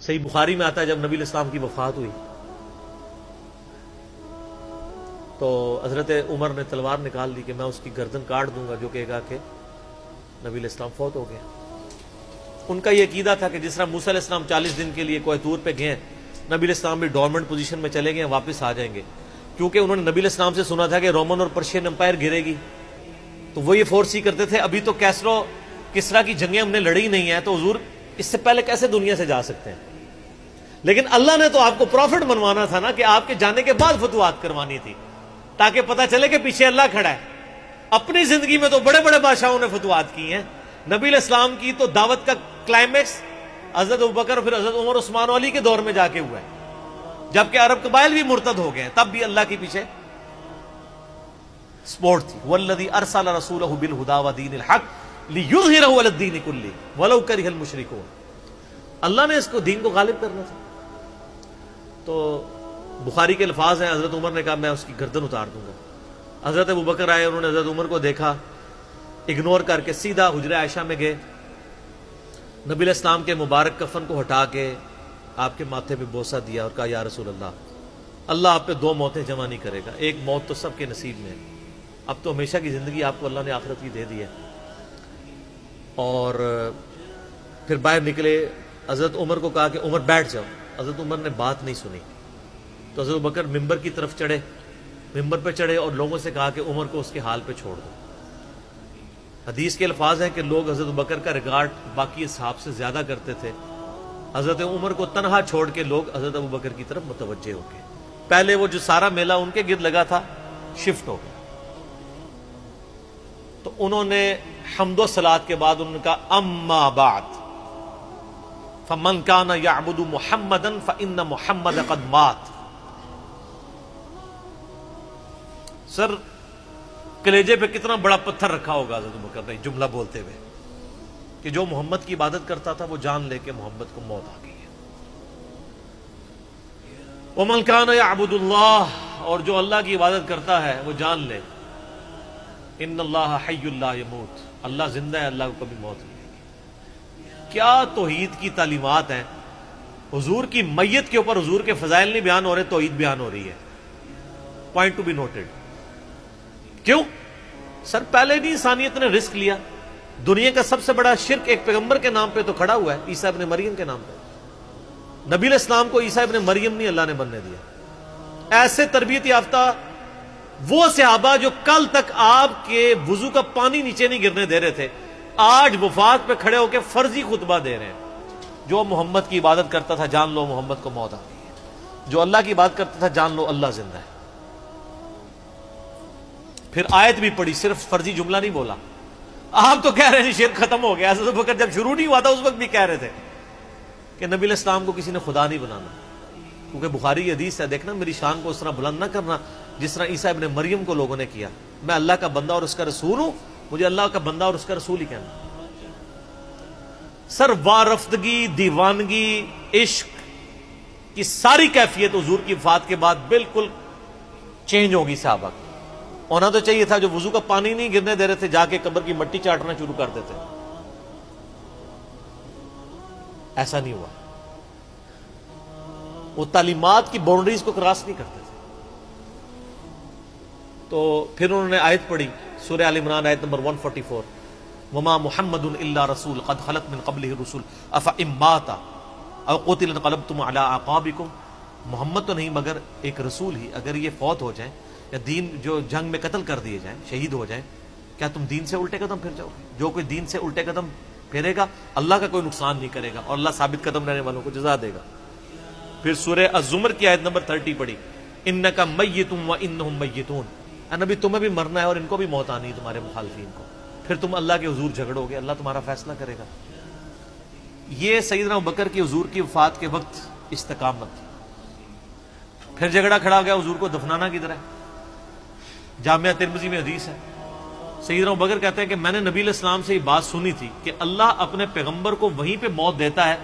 صحیح بخاری میں آتا ہے جب نبی الاسلام کی وفات ہوئی تو حضرت عمر نے تلوار نکال لی کہ میں اس کی گردن کاٹ دوں گا جو کہے گا کہ نبی الاسلام فوت ہو گیا۔ ان کا یہ عقیدہ تھا کہ جس طرح موسیٰ علیہ السلام 40 دن کے لیے کوہ طور پہ گئے، نبی الاسلام بھی ڈورمنٹ پوزیشن میں چلے گئے، واپس آ جائیں گے، کیونکہ انہوں نے نبی الاسلام سے سنا تھا کہ رومن اور پرشین امپائر گرے گی، تو وہ یہ فورس ہی کرتے تھے ابھی تو کسرا کی جنگیں ہم نے لڑی نہیں ہیں، تو حضور اس سے پہلے کیسے دنیا سے جا سکتے ہیں؟ لیکن اللہ نے تو آپ کو پروفٹ بنوانا تھا نا، کہ آپ کے جانے کے بعد فتوحات کروانی تھی، تاکہ پتہ چلے کہ پیچھے اللہ کھڑا ہے۔ اپنی زندگی میں تو بڑے بڑے بادشاہوں نے فتوحات کی ہیں، نبی علیہ السلام کی تو دعوت کا کلائمیکس حضرت ابوبکر پھر حضرت عمر عثمان و علی کے دور میں جا کے ہوا ہے، جبکہ عرب قبائل بھی مرتد ہو گئے ہیں، تب بھی اللہ کے پیچھے سپورٹ تھی۔ والذی ارسل رسولہ بالہدی ودین الحق لیظہرہ علی الدین کلہ ولو کرہ المشرکون، اللہ نے اس کو دین کو غالب کرنا تھا۔ تو بخاری کے الفاظ ہیں، حضرت عمر نے کہا میں اس کی گردن اتار دوں گا۔ حضرت ابوبکر آئے، انہوں نے حضرت عمر کو دیکھا، اگنور کر کے سیدھا حجرہ عائشہ میں گئے، نبی علیہ السلام کے مبارک کفن کو ہٹا کے آپ کے ماتھے پہ بوسہ دیا اور کہا یا رسول اللہ آپ پہ 2 موتیں جمع نہیں کرے گا، ایک موت تو سب کے نصیب میں ہے، اب تو ہمیشہ کی زندگی آپ کو اللہ نے آخرت کی دے دی ہے۔ اور پھر باہر نکلے، حضرت عمر کو کہا کہ عمر بیٹھ جاؤ، حضرت عمر نے بات نہیں سنی، تو حضرت بکر ممبر کی طرف چڑھے، ممبر پہ چڑھے اور لوگوں سے کہا کہ عمر کو اس کے حال پہ چھوڑ دو۔ حدیث کے الفاظ ہیں کہ لوگ حضرت بکر کا ریگارڈ باقی اصحاب سے زیادہ کرتے تھے، حضرت عمر کو تنہا چھوڑ کے لوگ حضرت ابوبکر کی طرف متوجہ ہو گئے۔ پہلے وہ جو سارا میلہ ان کے گرد لگا تھا شفٹ ہو گیا، تو انہوں نے حمد و صلات کے بعد انہوں نے کہا اما بعد فمن کان یعبد محمدا فان محمد قد مات۔ سر کلیجے پہ کتنا بڑا پتھر رکھا ہوگا حضرت بکر نے جملہ بولتے ہوئے کہ جو محمد کی عبادت کرتا تھا وہ جان لے کہ محمد کو موت آ گئی ہے۔ ومن کان یعبد اللہ، اور جو اللہ کی عبادت کرتا ہے وہ جان لے ان اللہ حی لا یموت، اللہ زندہ ہے، اللہ کو کبھی موت نہیں آئے گی۔ کیا توحید کی تعلیمات ہیں! حضور کی میت کے اوپر حضور کے فضائل نہیں بیان ہو رہے، توحید بیان ہو رہی ہے۔ Point to be noted. کیوں؟ سر پہلے نہیں انسانیت نے رسک لیا، دنیا کا سب سے بڑا شرک ایک پیغمبر کے نام پہ تو کھڑا ہوا ہے، عیسیٰ ابن مریم کے نام پہ۔ نبی علیہ السلام کو عیسیٰ ابن مریم نہیں اللہ نے بننے دیا۔ ایسے تربیت یافتہ وہ صحابہ جو کل تک آپ کے وضو کا پانی نیچے نہیں گرنے دے رہے تھے، آج وفات پہ کھڑے ہو کے فرضی خطبہ دے رہے ہیں۔ جو محمد کی عبادت کرتا تھا جان لو محمد کو موت آ گئی ہے، جو اللہ کی عبادت کرتا تھا جان لو اللہ زندہ ہے۔ پھر آیت بھی پڑھی، صرف فرضی جملہ نہیں بولا۔ آپ تو کہہ رہے ہیں شرک ختم ہو گیا، حضرت بکر جب شروع نہیں ہوا تھا اس وقت بھی کہہ رہے تھے کہ نبی علیہ السلام کو کسی نے خدا نہیں بنانا، کیونکہ بخاری کی حدیث ہے، دیکھنا میری شان کو اس طرح بلند نہ کرنا جس طرح عیسیٰ ابن مریم کو لوگوں نے کیا۔ میں اللہ کا بندہ اور اس کا رسول ہوں، مجھے اللہ کا بندہ اور اس کا رسول ہی کہنا۔ سر وارفتگی، دیوانگی، عشق کی ساری کیفیت حضور کی وفات کے بعد بالکل چینج ہوگی۔ صحابہ کی ہونا تو چاہیے تھا جو وضو کا پانی نہیں گرنے دے رہے تھے جا کے قبر کی مٹی چاٹنا شروع کر دیتے، ایسا نہیں ہوا۔ وہ تعلیمات کی باؤنڈریز کو کراس نہیں کرتے تھے۔ تو پھر انہوں نے آیت پڑھی، سورہ آل عمران آیت نمبر 144، وما محمد الا رسول قد خلت من قبلہ الرسل افإن مات او قتل انقلبتم علی اعقابکم۔ محمد تو نہیں مگر ایک رسول ہی، اگر یہ فوت ہو جائیں یا دین جو جنگ میں قتل کر دیے جائیں، شہید ہو جائیں، کیا تم دین سے الٹے قدم پھر جاؤ گے؟ جو کوئی دین سے الٹے قدم پھیرے گا اللہ کا کوئی نقصان نہیں کرے گا، اور اللہ ثابت قدم رہنے والوں کو جزا دے گا۔ پھر سورہ الزمر کی آیت نمبر 30 پڑھی، انک میت وانہم میتون، اے نبی تمہیں بھی مرنا ہے اور ان کو بھی موت آنی ہے، تمہارے مخالفین کو، پھر تم اللہ کے حضور جھگڑو گے، اللہ تمہارا فیصلہ کرے گا۔ یہ سیدنا ابوبکر کی حضور کی وفات کے وقت استقامت تھی۔ پھر جھگڑا کھڑا ہو گیا، حضور کو دفنانا کدھر ہے؟ جامعہ ترمذی میں حدیث ہے، سیدنا ابوبکر کہتے ہیں کہ میں نے نبی علیہ السلام سے یہ بات سنی تھی کہ اللہ اپنے پیغمبر کو وہیں پہ موت دیتا ہے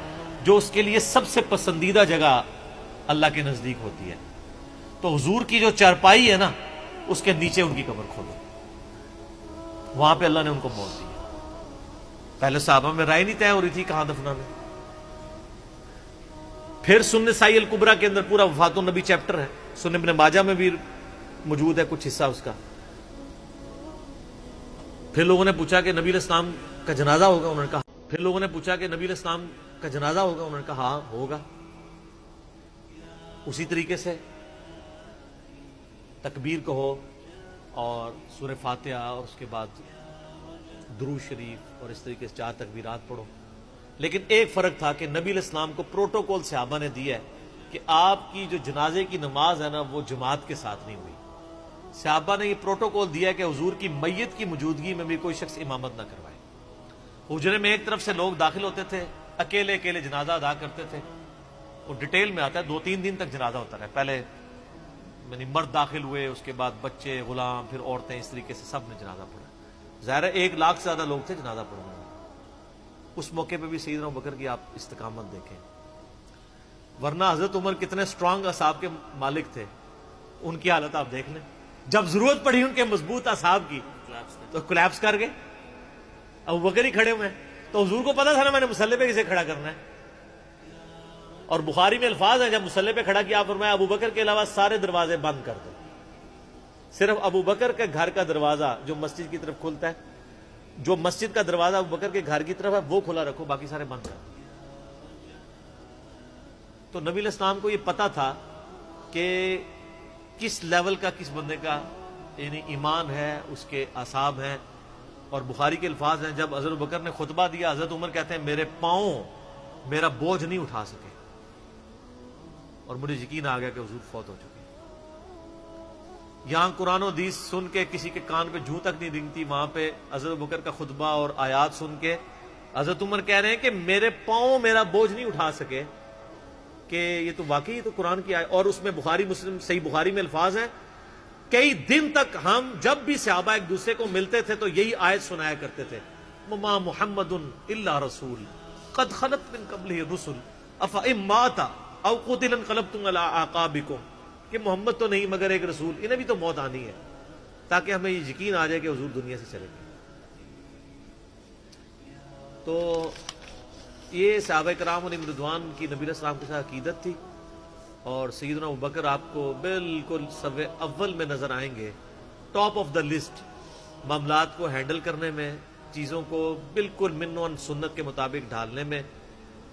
جو اس کے لیے سب سے پسندیدہ جگہ اللہ کے نزدیک ہوتی ہے، تو حضور کی جو چارپائی ہے نا اس کے نیچے ان کی قبر کھودو، وہاں پہ اللہ نے ان کو موت دی۔ پہلے صحابہ میں رائے نہیں طے ہو رہی تھی کہاں دفنانا۔ پھر سنن نسائی الکبریٰ کے اندر پورا وفات النبی چیپٹر ہے، سنن ابن ماجہ میں بھی موجود ہے کچھ حصہ اس کا۔ پھر لوگوں نے پوچھا کہ نبی علیہ السلام کا جنازہ ہوگا، انہوں نے کہا پھر لوگوں نے پوچھا کہ نبی علیہ السلام کا جنازہ ہوگا، انہوں نے کہا ہاں ہوگا۔ اسی طریقے سے تکبیر کہو اور سورہ فاتحہ اور اس کے بعد درود شریف اور اس طریقے سے 4 تکبیرات پڑھو۔ لیکن ایک فرق تھا کہ نبی علیہ السلام کو پروٹوکول صحابہ نے دیا ہے کہ آپ کی جو جنازے کی نماز ہے نا وہ جماعت کے ساتھ نہیں ہوئی۔ صحابہ نے یہ پروٹوکول دیا ہے کہ حضور کی میت کی موجودگی میں بھی کوئی شخص امامت نہ کروائے۔ حجرے میں ایک طرف سے لوگ داخل ہوتے تھے، اکیلے اکیلے جنازہ ادا کرتے تھے، اور ڈیٹیل میں آتا ہے 2-3 دن تک جنازہ ہوتا رہا۔ پہلے یعنی مرد داخل ہوئے، اس کے بعد بچے، غلام، پھر عورتیں، اس طریقے سے سب نے جنازہ پڑھا۔ ظاہر ہے 1 لاکھ سے زیادہ لوگ تھے جنازہ پڑھنے میں۔ اس موقع پہ بھی سیدنا ابوبکر کی آپ استقامت دیکھیں، ورنہ حضرت عمر کتنے سٹرانگ اصحاب کے مالک تھے، ان کی حالت آپ دیکھ لیں۔ جب ضرورت پڑی ان کے مضبوط اصحاب کی تو کولیپس کر گئے۔ ابوبکر ہی کھڑے ہوئے ہیں، تو حضور کو پتا تھا نا میں نے مصلی پہ کسے کھڑا کرنا ہے۔ اور بخاری میں الفاظ ہیں جب مصلی پہ کھڑا کیا آپ فرمایا ابوبکر کے علاوہ سارے دروازے بند کر دو، صرف ابوبکر کے گھر کا دروازہ جو مسجد کی طرف کھلتا ہے، جو مسجد کا دروازہ ابوبکر کے گھر کی طرف ہے وہ کھلا رکھو، باقی سارے بند کر دو۔ تو نبی علیہ السلام کو یہ پتا تھا کہ کس لیول کا کس بندے کا یعنی ایمان ہے، اس کے اعصاب ہیں۔ اور بخاری کے الفاظ ہیں جب حضرت ابوبکر نے خطبہ دیا، حضرت عمر کہتے ہیں میرے پاؤں میرا بوجھ نہیں اٹھا سکے، اور مجھے یقین آ گیا کہ حضور فوت ہو چکے۔ یہاں قرآن و حدیث سن کے کسی کے کان پہ جوں تک نہیں رنگتی، وہاں پہ حضرت ابوبکر کا خطبہ اور آیات سن کے حضرت عمر کہہ رہے ہیں کہ میرے پاؤں میرا بوجھ نہیں اٹھا سکے، کہ یہ تو واقعی تو قرآن کی آیت۔ اور اس میں بخاری مسلم صحیح بخاری میں الفاظ ہیں کئی دن تک ہم جب بھی صحابہ ایک دوسرے کو ملتے تھے تو یہی آیت سنایا کرتے تھے، وما محمد الا رسول قد خلت من قبلہ الرسل افئن مات او قتل انقلبتم علی اعقابکم، کہ محمد تو نہیں مگر ایک رسول، انہیں بھی تو موت آنی ہے، تاکہ ہمیں یہ یقین آ جائے کہ حضور دنیا سے چلے گئے۔ تو یہ صحابہ کرام علیہم رضوان کی نبی علیہ السلام کے ساتھ عقیدت تھی۔ اور سیدنا ابوبکر آپ کو بالکل صف اول میں نظر آئیں گے، ٹاپ آف دا لسٹ، معاملات کو ہینڈل کرنے میں، چیزوں کو بالکل من و سنت کے مطابق ڈھالنے میں،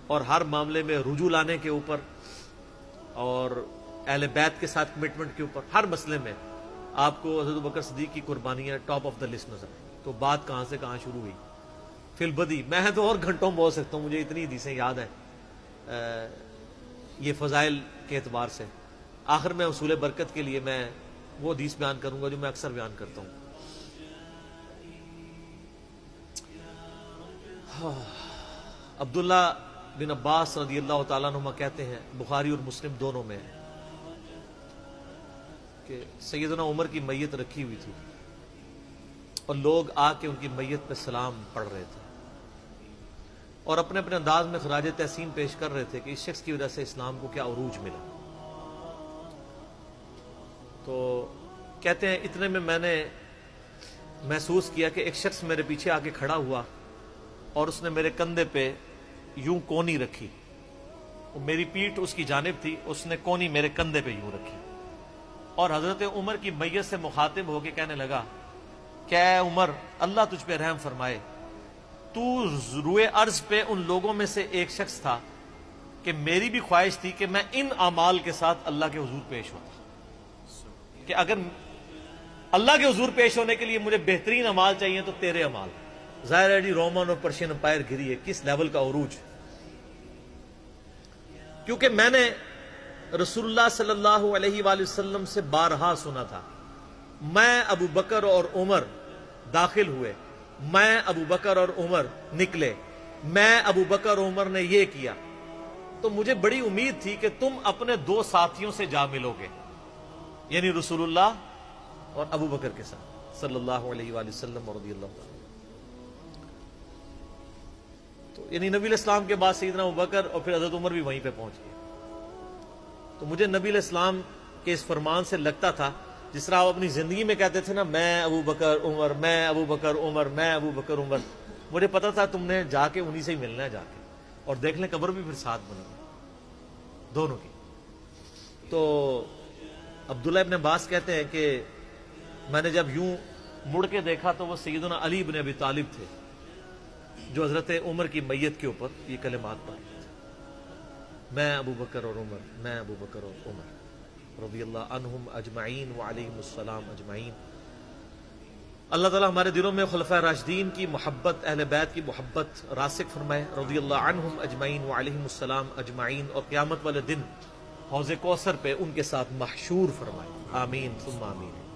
اور ہر معاملے میں رجوع لانے کے اوپر، اور اہل بیت کے ساتھ کمٹمنٹ کے اوپر، ہر مسئلے میں آپ کو حضرت ابوبکر صدیق کی قربانیاں ٹاپ آف دا لسٹ نظر آئیں۔ تو بات کہاں سے کہاں شروع ہوئی، فی البدی میں تو اور گھنٹوں بول سکتا ہوں، مجھے اتنی حدیثیں یاد ہیں یہ فضائل کے اعتبار سے۔ آخر میں اصول برکت کے لیے میں وہ حدیث بیان کروں گا جو میں اکثر بیان کرتا ہوں۔ عبداللہ بن عباس رضی اللہ تعالیٰ عنہما کہتے ہیں، بخاری اور مسلم دونوں میں، کہ سیدنا عمر کی میت رکھی ہوئی تھی اور لوگ آ کے ان کی میت پہ سلام پڑھ رہے تھے، اور اپنے اپنے انداز میں خراج تحسین پیش کر رہے تھے کہ اس شخص کی وجہ سے اسلام کو کیا عروج ملا۔ تو کہتے ہیں اتنے میں میں نے محسوس کیا کہ ایک شخص میرے پیچھے آ کے کھڑا ہوا اور اس نے میرے کندھے پہ یوں کونی رکھی، میری پیٹھ اس کی جانب تھی، اس نے کونی میرے کندھے پہ یوں رکھی، اور حضرت عمر کی میت سے مخاطب ہو کے کہنے لگا کہ اے عمر اللہ تجھ پہ رحم فرمائے، تو روئے ارض پہ ان لوگوں میں سے ایک شخص تھا کہ میری بھی خواہش تھی کہ میں ان اعمال کے ساتھ اللہ کے حضور پیش ہوتا، کہ اگر اللہ کے حضور پیش ہونے کے لیے مجھے بہترین اعمال چاہیے تو تیرے اعمال۔ ظاہر ہے جی رومن اور پرشین امپائر گری ہے، کس لیول کا عروج، کیونکہ میں نے رسول اللہ صلی اللہ علیہ وآلہ وسلم سے بارہا سنا تھا، میں ابو بکر اور عمر داخل ہوئے، میں ابو بکر اور عمر نکلے، میں ابو بکر اور عمر نے یہ کیا، تو مجھے بڑی امید تھی کہ تم اپنے 2 ساتھیوں سے جا ملو گے، یعنی رسول اللہ اور ابو بکر کے ساتھ صلی اللہ علیہ وآلہ وسلم رضی اللہ عنہ۔ تو یعنی نبی علیہ السلام کے بعد سیدنا ابو بکر اور پھر حضرت عمر بھی وہیں پہ پہنچ گئے۔ تو مجھے نبی علیہ السلام کے اس فرمان سے لگتا تھا جس طرح آپ اپنی زندگی میں کہتے تھے نا، میں ابو بکر عمر، میں ابو بکر عمر، میں ابو بکر عمر، مجھے پتا تھا تم نے جا کے انہی سے ہی ملنا ہے جا کے، اور دیکھ لیں قبر بھی پھر ساتھ بنا۔ دونوں کی. تو عبداللہ ابن عباس کہتے ہیں کہ میں نے جب یوں مڑ کے دیکھا تو وہ سیدنا علی بن ابی طالب تھے جو حضرت عمر کی میت کے اوپر یہ کلمات پڑھ رہے تھے. میں ابو بکر اور عمر، میں ابو بکر اور عمر رضی اللہ عنہم اجمعین وعلیہم السلام اجمعین. اللہ تعالیٰ ہمارے دلوں میں خلفائے راشدین کی محبت، اہل بیت کی محبت راسخ فرمائے رضی اللہ عنہم اجمعین وعلیہم السلام اجمعین، اور قیامت والے دن حوض کوثر پہ ان کے ساتھ محشور فرمائے. آمین ثم آمین.